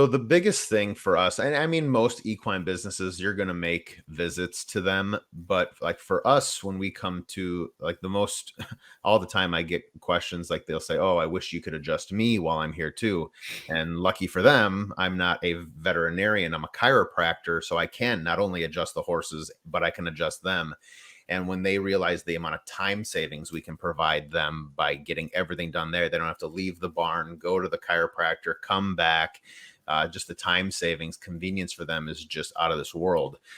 So the biggest thing for us, and I mean, most equine businesses, you're going to make visits to them. But like for us, when we come to like the most, all the time I get questions like they'll say, oh, I wish you could adjust me while I'm here too. And lucky for them, I'm not a veterinarian, I'm a chiropractor. So I can not only adjust the horses, but I can adjust them. And when they realize the amount of time savings we can provide them by getting everything done there, they don't have to leave the barn, go to the chiropractor, come back. Just the time savings, convenience for them is just out of this world.